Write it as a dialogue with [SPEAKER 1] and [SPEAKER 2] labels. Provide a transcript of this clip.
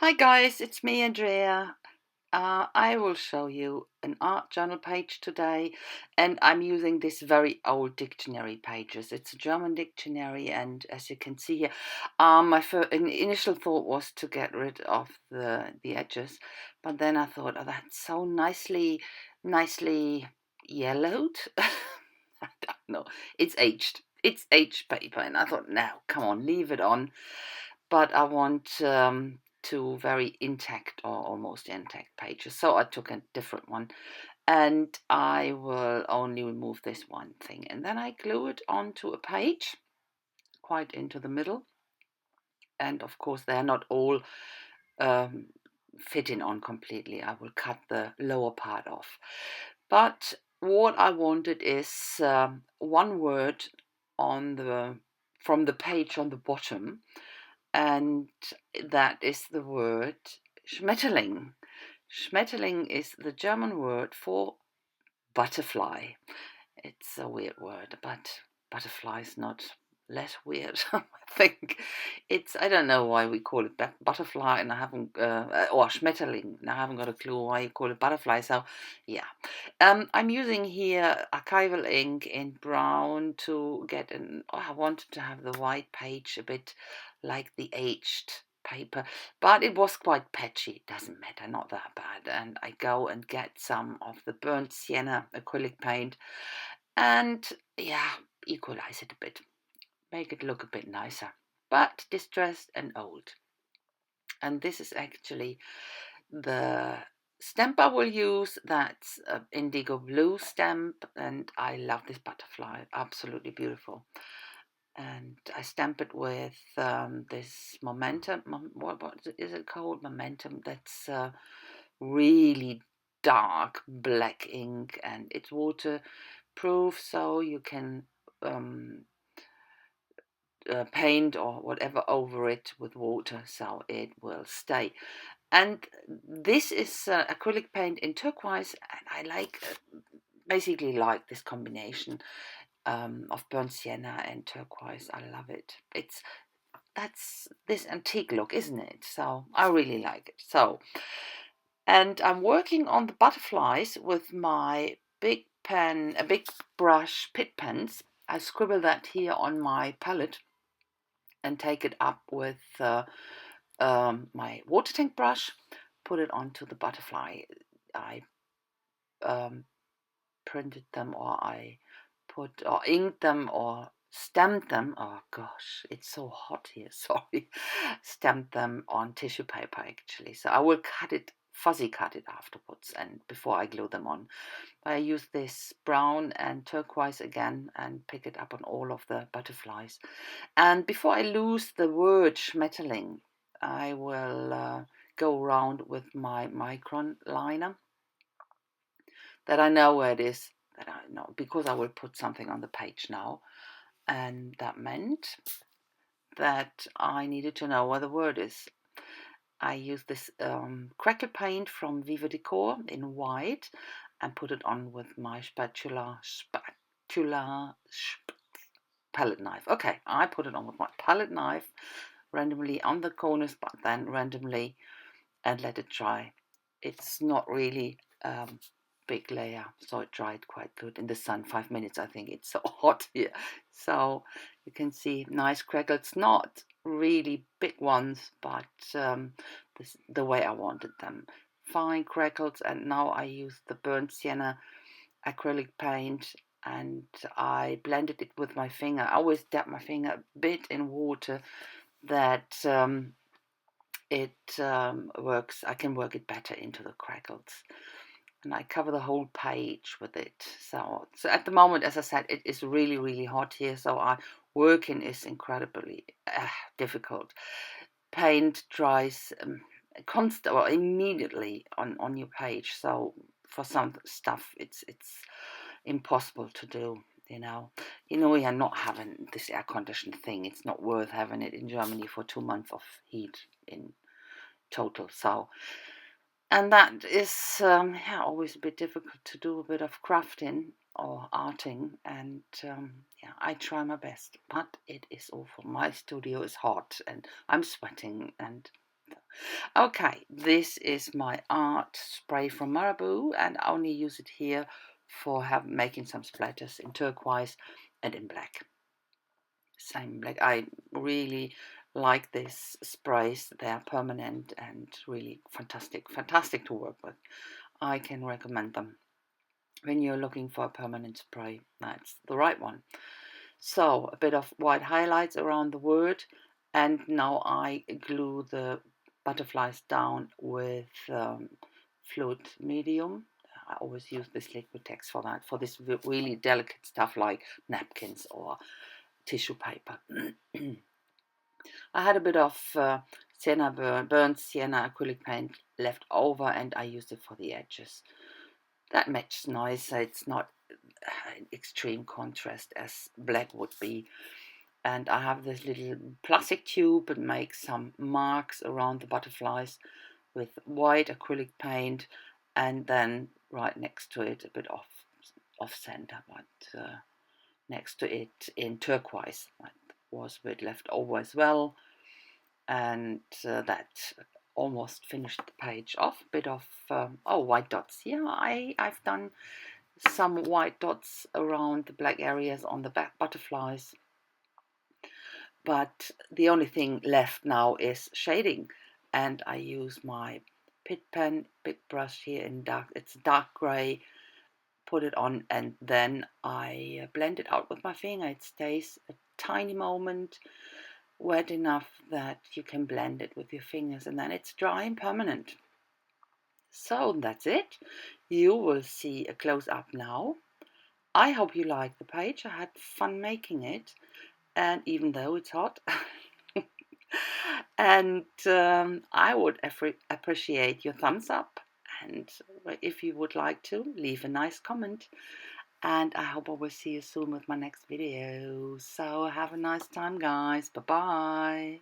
[SPEAKER 1] Hi guys, it's me, Andrea. I will show you an art journal page today, and I'm using this very old dictionary pages. It's a German dictionary, and as you can see here, my initial thought was to get rid of the edges, but then I thought, oh, that's so nicely yellowed. I don't know. It's aged. It's aged paper, and I thought, no, come on, leave it on. But I want two very intact or almost intact pages. So I took a different one and I will only remove this one thing. And then I glue it onto a page quite into the middle. And of course, they're not all um, fitting on completely. I will cut the lower part off. But what I wanted is one word on the from the page on the bottom, and that is the word Schmetterling. Schmetterling is the German word for butterfly. It's a weird word, but butterfly is not less weird. I think I don't know why we call it butterfly, and I haven't, or Schmetterling, and I haven't got a clue why you call it butterfly. So, yeah. I'm using here archival ink in brown to get I wanted to have the white page a bit like the aged paper, but it was quite patchy. It doesn't matter, not that bad. And I go and get some of the burnt sienna acrylic paint and, yeah, equalize it a bit, make it look a bit nicer, but distressed and old. And this is actually the stamp I will use. That's indigo blue stamp, and I love this butterfly, absolutely beautiful. And I stamp it with this momentum. What is it called? Momentum. That's really dark black ink, and it's waterproof, so you can um, paint or whatever over it with water, so it will stay. And this is acrylic paint in turquoise, and I basically like this combination of burnt sienna and turquoise. I love it. That's this antique look, isn't it? So I really like it. And I'm working on the butterflies with my big pen, a big brush, pit pens. I scribble that here on my palette and take it up with my water tank brush, put it onto the butterfly. I um, printed them, or I put or inked them or stamped them. Oh gosh, it's so hot here. Sorry, stamped them on tissue paper actually. So I will fuzzy cut it afterwards, and before I glue them on. I use this brown and turquoise again and pick it up on all of the butterflies. And before I lose the word Schmetterling, I will go around with my micron liner that I know where it is, that I know, because I will put something on the page now. And that meant that I needed to know where the word is. I use this crackle paint from Viva Decor in white and put it on with my palette knife. Okay, I put it on with my palette knife randomly on the corners, but then randomly, and let it dry. It's not really big layer, so it dried quite good in the sun. 5 minutes, I think. It's so hot here. So you can see nice crackles, not really big ones, but the way I wanted them. Fine crackles, and now I use the burnt sienna acrylic paint, and I blended it with my finger. I always dab my finger a bit in water, that it works. I can work it better into the crackles, and I cover the whole page with it. So at the moment, as I said, it is really hot here, so working is incredibly difficult. Paint dries constant or immediately on your page, so for some stuff it's impossible to do. We are not having this air conditioned thing. It's not worth having it in Germany for 2 months of heat in total. So, and that is always a bit difficult to do, a bit of crafting or arting, and I try my best, but it is awful. My studio is hot and I'm sweating, and Okay, this is my art spray from Marabou, and I only use it here for making some splatters in turquoise and in black. Same black. I really like these sprays. They are permanent and really fantastic to work with. I can recommend them. When you're looking for a permanent spray, that's the right one. So a bit of white highlights around the word, and now I glue the butterflies down with fluid medium. I always use this liquid text for that, for this really delicate stuff like napkins or tissue paper. I had a bit of burnt sienna acrylic paint left over, and I used it for the edges. That matches nice. It's not extreme contrast as black would be. And I have this little plastic tube and make some marks around the butterflies with white acrylic paint, and then right next to it a bit off center, but next to it in turquoise. That was a bit left over as well, and that almost finished the page off. A bit of white dots. Yeah, I've done some white dots around the black areas on the back butterflies, but the only thing left now is shading, and I use my Pit Pen big brush here in dark. It's dark gray. Put it on, and then I blend it out with my finger. It stays a tiny moment wet enough that you can blend it with your fingers, and then it's dry and permanent. So that's it. You will see a close-up now. I hope you like the page. I had fun making it, and even though it's hot. And I would appreciate your thumbs up, and if you would like to, leave a nice comment. And I hope I will see you soon with my next video. So have a nice time, guys. Bye bye.